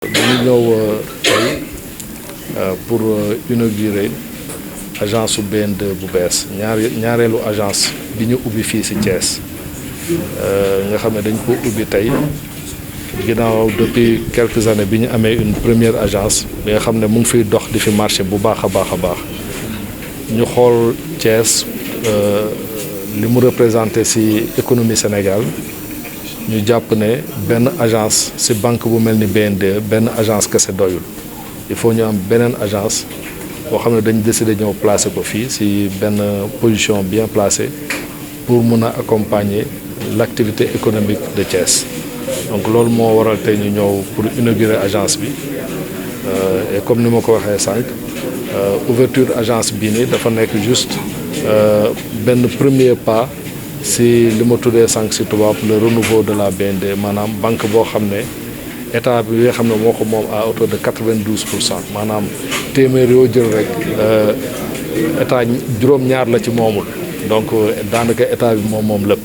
dañu ñëw tey pour inaugurer agence su BN2 bu bees ñaareelu agence bi ñu ubbi fii ci Thiès nga xam ne dañ ko ubbi tey ginnaaw depuis quelques années bi ñu amee une première agence bi nga xam ne mu ngi fiy dox di fi marché bu baax a baax ñu xool Thiès li mu représenté ci économie Sénégal ñu jàpp ne benn agence ci banque bu mel ni BN2 benn agence kese doyul il faut ñu am beneen agence boo xam ne dañu décider ñëw placer ko fii ci benn position bien placée pour mun a accompagner l'activité économique de Thiès donc loolu moo waral tey ñu ñëw pour inaugurer agence bi et comme ni ma ko waxee sànq ouverture agence bii nii dafa nekk juste benn premier pas si li ma tuddee sànq si tubaab le renouveau de la BN2 maanaam banque boo xam ne état bi nga xam ne moo ko moom à hauteur de 92% maanaam téeméer yoo jël rek état juróom-ñaar la ci moomul donc daanaka état bi moom lépp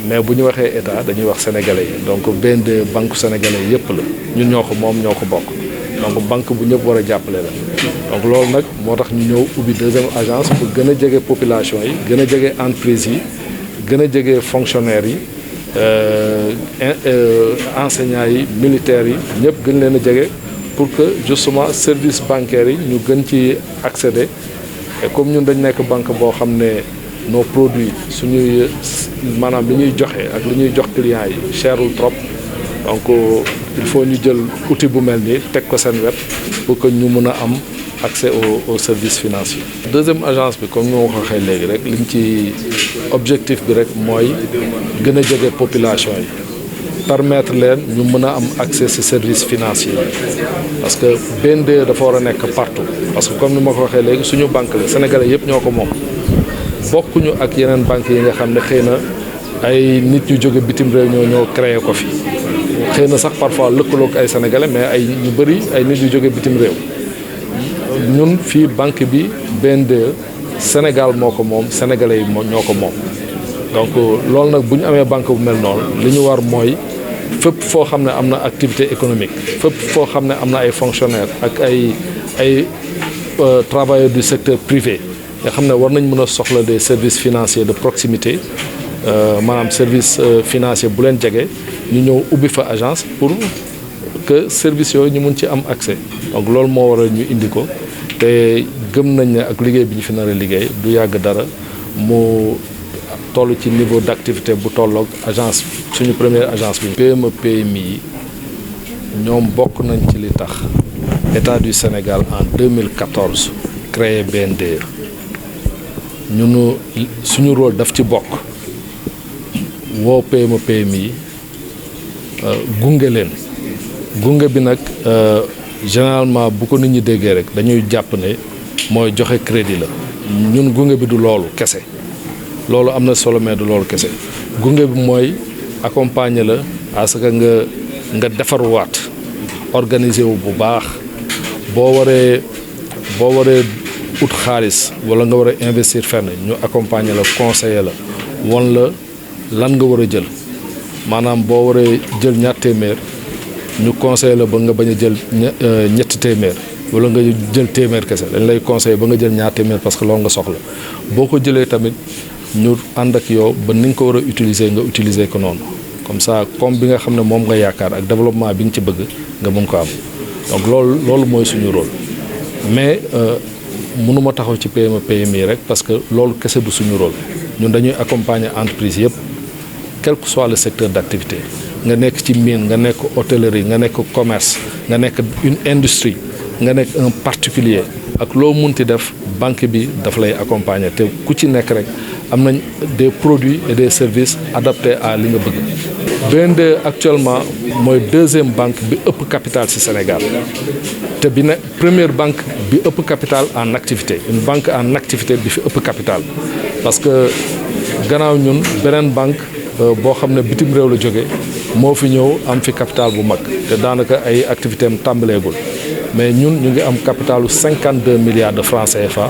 mais bu ñu waxee état dañuy wax sénégalais yi donc BN2 banque sénégalais yépp la ñun ñoo ko moom ñoo ko bokk donc banque bu ñëpp war a jàppale la donc loolu nag moo tax ñu ñëw ubbi deuxième agence pour gën a jege population yi gën a jege entreprise yi gën a jege fonctionnaires yi enseignants yi militaires yi ñëpp gën leen a jege pour que justement service bancaire yi ñu gën ci accéder et comme ñun dañ nekk banque boo xam ne nos produits suñuy maanaam li ñuy joxe ak li ñuy jox clients yi cherul trop donc il faut ñu jël outil bu mel nii teg ko seen wet pour que ñu mën a am accès au service financier. Deuxième agence bi comme ni ma ko waxee léegi rek liñ ci objectif bi rek mooy gën a jege population yi permettre leen ñu mën a am accès ci service financier parce que BN2 dafa war a nekk partout parce que comme ni ma ko waxee léegi suñu banque la sénégalais yëpp ñoo ko moom bokkuñu ak yeneen banques yi nga xam ne xëy na ay nit ñu jóge bitim réew ñoo créé ko fi xëy na sax parfois lëkkaloog ay sénégalais mais ay ñu bëri ay nit yu jóge bitim réew. ñun fii banque bi BN2 Sénégal moo ko moom sénégalais yi ñoo ko moom donc loolu nag bu ñu amee banque bu mel noonu li ñu war mooy fépp foo xam ne am na activité économique fépp foo xam ne am na ay fonctionnaires ak ay travailleurs du secteur privé nga xam ne war nañ mën a soxla des services financiers de proximité maanaam service financier bu leen jege ñu ñëw ubbi fa agence pour que service yooyu ñu mun ci am accès donc loolu moo waral ñu indi ko te gëm nañ ne ak liggéey bi ñu fi nar a liggéey du yàgg dara mu toll ci niveau d'activité bu tolloog agence suñu première agence bi. PME PMI yi ñoom bokk nañ ci li tax État du Sénégal en 2014 créé BN2 ñunu suñu rôle daf ci bokk woo PME PMI yi gunge leen. gunge bi nag généralement bu ko nit ñi déggee rek dañuy jàpp ne mooy joxe crédit la ñun gunge bi du loolu kese loolu am na solo mais du loolu kese gunge bi mooy accompagner la à ce que nga defaruwaat organiser wu bu baax boo waree ut xaalis wala nga war a investir fenn ñu accompagner la conseiller la won la lan nga war a jël maanaam boo waree jël ñaar téeméer ñu conseillé la ba nga bañ a jël ñetti téeméer wala nga jël téeméer kese dañ lay conseillé ba nga jël ñaar téeméer parce que loolu nga soxla boo ko jëlee tamit ñu ànd ak yow ba ni nga ko war a utiliser nga utiliser ko noonu comme ça comme bi nga xam ne moom nga yaakaar ak développement bi nga ci bëgg nga mën ko am donc loolu mooy suñu rôle mais mënuma taxaw ci PME PMI rek parce que loolu kese du suñu rôle ñun dañuy accompagner entreprise yëpp quel que soit le secteur d'activité nga nekk ci mine nga nekk hôtellerie nga nekk commerce nga nekk une industrie nga nekk un particulier ak loo munti def banque bi daf lay accompagner te ku ci nekk rek am nañ des produits et des services adaptés à li nga bëgg. BN2 actuellement mooy deuxième banque bi ëpp capital ci Sénégal te bi ne première banque bi ëpp capital en activité une banque en activité bi fi ëpp capital parce que gannaaw ñun beneen banque boo xam ne bitim réew la jóge moo fi ñëw am fi capital bu mag te daanaka ay activité am tàmbaleegul mais ñun ñu ngi am capitalu 52 milliards de francs CFA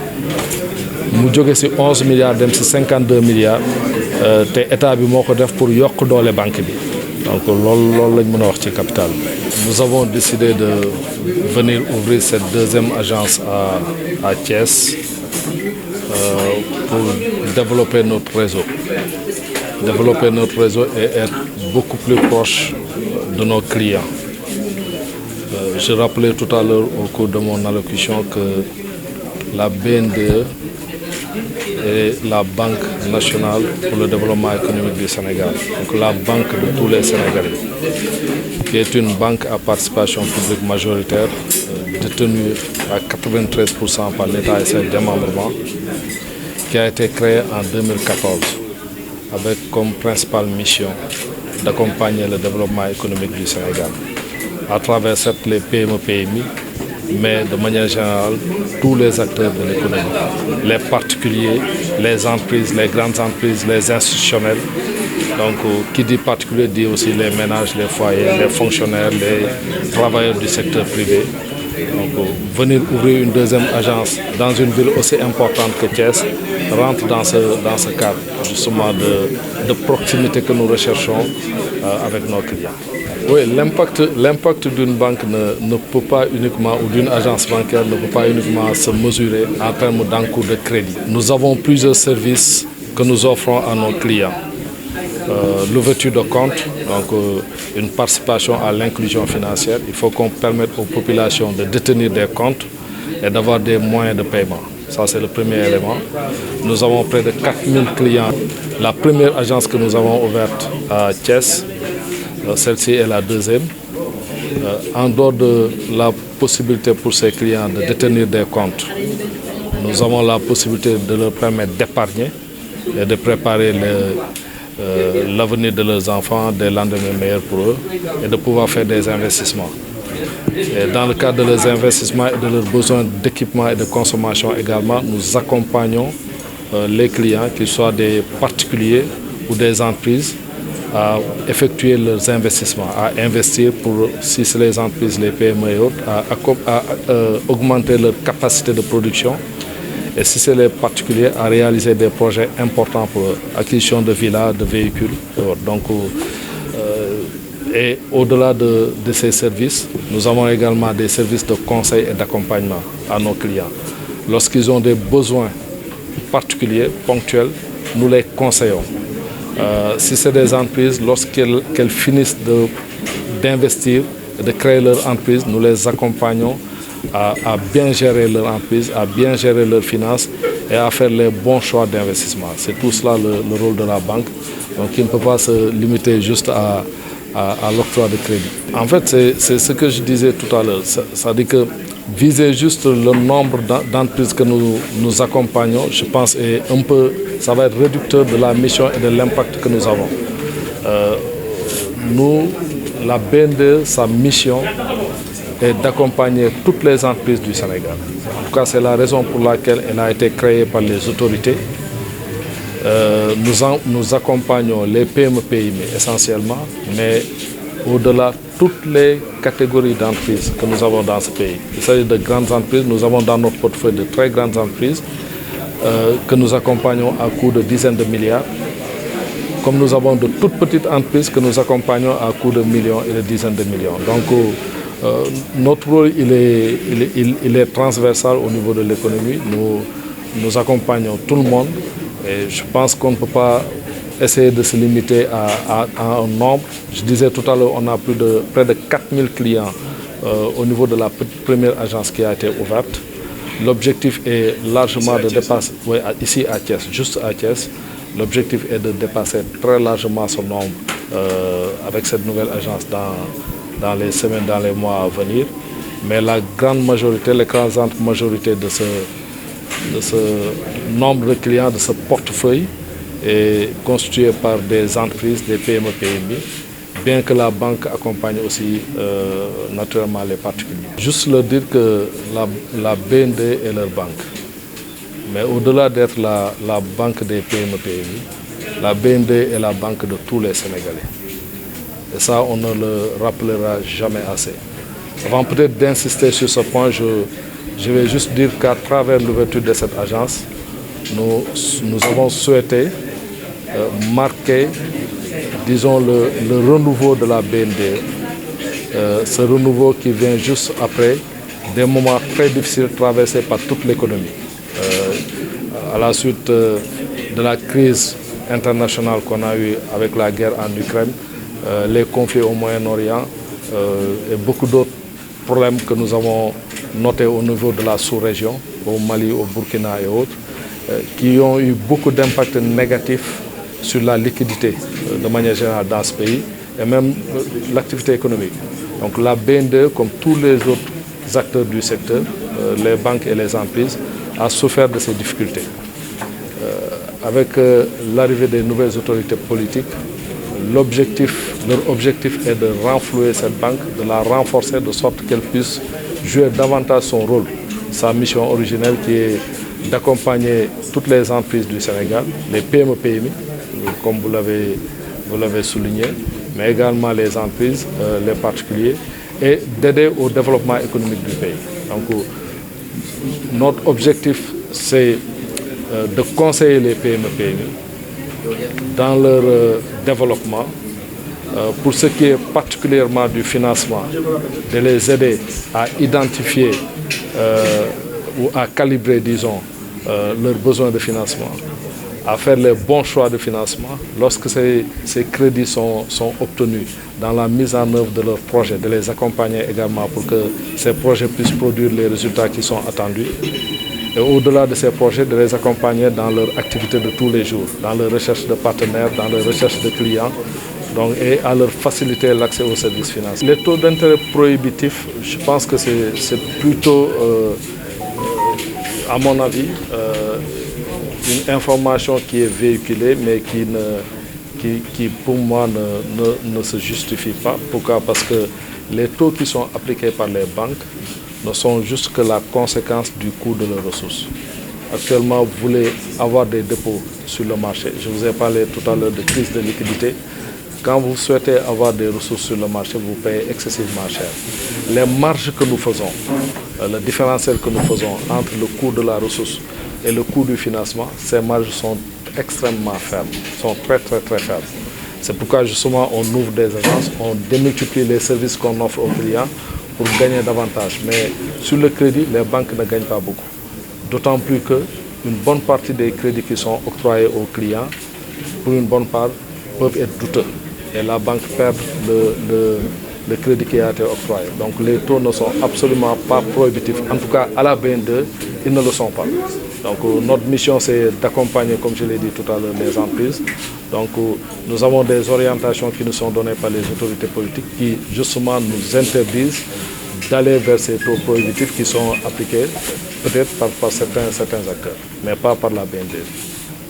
mu jóge ci 11 milliards dem ci 52 milliards te état bi moo ko def pour yokk doole banque bi Donc loolu lañ mën a wax ci capitale. Nous avons décidé de venir ouvrir cette deuxième agence à Thiès pour développer notre réseau. Développer notre réseau et être beaucoup plus proche de nos clients. Je rappelais tout à l'heure au cours de mon allocution que la BNDE est la Banque nationale pour le développement économique du Sénégal, donc la banque de tous les Sénégalais, qui est une banque à participation publique majoritaire, détenue à 93% par l'État et ses démembrements, qui a été créée en 2014, avec comme principale mission d'accompagner le développement économique du Sénégal, à travers certes les PME-PMI, mais de manière générale, tous les acteurs de l'économie, les particuliers, les entreprises, les grandes entreprises, les institutionnels. Donc, qui dit particulier dit aussi les ménages, les foyers, les fonctionnaires, les travailleurs du secteur privé. Donc, venir ouvrir une deuxième agence dans une ville aussi importante que Thiès rentre dans ce cadre justement de proximité que nous recherchons avec nos clients. Oui, l'impact d'une banque ne peut pas uniquement, ou d'une agence bancaire ne peut pas uniquement se mesurer en termes d'encours de crédit. Nous avons plusieurs services que nous offrons à nos clients. L'ouverture de compte, donc une participation à l'inclusion financière. Il faut qu'on permette aux populations de détenir des comptes et d'avoir des moyens de paiement. Ça, c'est le premier élément. Nous avons près de 4000 clients. La première agence que nous avons ouverte à Thiès, celle-ci est la deuxième. En dehors de la possibilité pour ces clients de détenir des comptes, nous avons la possibilité de leur permettre d'épargner et de préparer l'avenir de leurs enfants, des lendemains meilleurs pour eux, et de pouvoir faire des investissements. Et dans le cadre de leurs investissements et de leurs besoins d'équipement et de consommation également, nous accompagnons les clients, qu'ils soient des particuliers ou des entreprises, à effectuer leurs investissements, à investir pour, si c'est les entreprises, les PME et autres, à augmenter leur capacité de production. Et si c'est les particuliers, à réaliser des projets importants pour l'acquisition de villas, de véhicules. Donc, et au-delà de ces services, nous avons également des services de conseil et d'accompagnement à nos clients. Lorsqu'ils ont des besoins particuliers, ponctuels, nous les conseillons. Si c'est des entreprises, lorsqu'elles finissent d'investir, de créer leur entreprise, nous les accompagnons à bien gérer leur entreprise, à bien gérer leurs finances et à faire les bons choix d'investissement. C'est tout cela le rôle de la banque, donc il ne peut pas se limiter juste à l'octroi de crédit. En fait, c'est ce que je disais tout à l'heure, c'est-à-dire que viser juste le nombre d'entreprises que nous accompagnons, je pense, ça va être réducteur de la mission et de l'impact que nous avons. Nous, la BNDE, sa mission est d'accompagner toutes les entreprises du Sénégal. En tout cas, c'est la raison pour laquelle elle a été créée par les autorités. Nous accompagnons les PME-PMI essentiellement, mais au-delà, toutes les catégories d'entreprises que nous avons dans ce pays. Il s'agit de grandes entreprises, nous avons dans notre portefeuille de très grandes entreprises que nous accompagnons à coût de dizaines de milliards, comme nous avons de toutes petites entreprises que nous accompagnons à coût de millions et de dizaines de millions. Donc, notre rôle, il est transversal au niveau de l'économie. Nous accompagnons tout le monde et je pense qu'on ne peut pas essayer de se limiter à un nombre. Je disais tout à l'heure, on a près de 4000 clients au niveau de la première agence qui a été ouverte. L'objectif est largement de dépasser, ici à Thiès, juste à Thiès, l'objectif est de dépasser très largement ce nombre avec cette nouvelle agence dans les semaines, dans les mois à venir. Mais la grande majorité, l'écrasante majorité de ce nombre de clients, de ce portefeuille, est constitué par des entreprises, des PME-PMI, bien que la banque accompagne aussi naturellement les particuliers. Juste leur dire que la BND est leur banque. Mais au-delà d'être la banque des PME-PMI, la BND est la banque de tous les Sénégalais. Et ça, on ne le rappellera jamais assez. Avant peut-être d'insister sur ce point, je vais juste dire qu'à travers l'ouverture de cette agence, nous avons souhaité marquer disons, le renouveau de la BND, ce renouveau qui vient juste après des moments très difficiles traversés par toute l'économie. À la suite de la crise internationale qu'on a eue avec la guerre en Ukraine, les conflits au Moyen-Orient et beaucoup d'autres problèmes que nous avons notés au niveau de la sous-région, au Mali, au Burkina et autres, qui ont eu beaucoup d'impact négatifs sur la liquidité de manière générale dans ce pays et même l'activité économique. Donc la BND, comme tous les autres acteurs du secteur, les banques et les entreprises, a souffert de ces difficultés. Avec l'arrivée des nouvelles autorités politiques, leur objectif est de renflouer cette banque, de la renforcer de sorte qu'elle puisse jouer davantage son rôle, sa mission originelle qui est d'accompagner toutes les entreprises du Sénégal, les PME-PMI, comme vous l'avez souligné, mais également les entreprises, les particuliers, et d'aider au développement économique du pays. Donc, notre objectif, c'est de conseiller les PME-PMI dans leur développement, pour ce qui est particulièrement du financement, de les aider à identifier ou à calibrer, disons, leurs besoins de financement, à faire les bons choix de financement lorsque ces crédits sont obtenus dans la mise en œuvre de leurs projets, de les accompagner également pour que ces projets puissent produire les résultats qui sont attendus. Et au-delà de ces projets, de les accompagner dans leur activité de tous les jours, dans leur recherche de partenaires, dans leur recherche de clients, donc, et à leur faciliter l'accès aux services financiers. Les taux d'intérêt prohibitifs, je pense que c'est plutôt, à mon avis, une information qui est véhiculée, mais qui pour moi ne se justifie pas. Pourquoi? Parce que les taux qui sont appliqués par les banques ne sont juste que la conséquence du coût de leurs ressources. Actuellement, vous voulez avoir des dépôts sur le marché. Je vous ai parlé tout à l'heure de crise de liquidité. Quand vous souhaitez avoir des ressources sur le marché, vous payez excessivement cher. Les marges que nous faisons, le différentiel que nous faisons entre le coût de la ressource et le coût du financement, ces marges sont extrêmement faibles, sont très faibles. C'est pourquoi justement on ouvre des agences, on démultiplie les services qu'on offre aux clients pour gagner davantage. Mais sur le crédit, les banques ne gagnent pas beaucoup. D'autant plus qu'une bonne partie des crédits qui sont octroyés aux clients, pour une bonne part, peuvent être douteux. Et la banque perd le crédit qui a été octroyé. Donc les taux ne sont absolument pas prohibitifs. En tout cas, à la BND, ils ne le sont pas. Donc notre mission, c'est d'accompagner, comme je l'ai dit tout à l'heure, les entreprises. Donc nous avons des orientations qui nous sont données par les autorités politiques qui, justement, nous interdisent d'aller vers ces taux prohibitifs qui sont appliqués peut-être par certains acteurs, mais pas par la BND.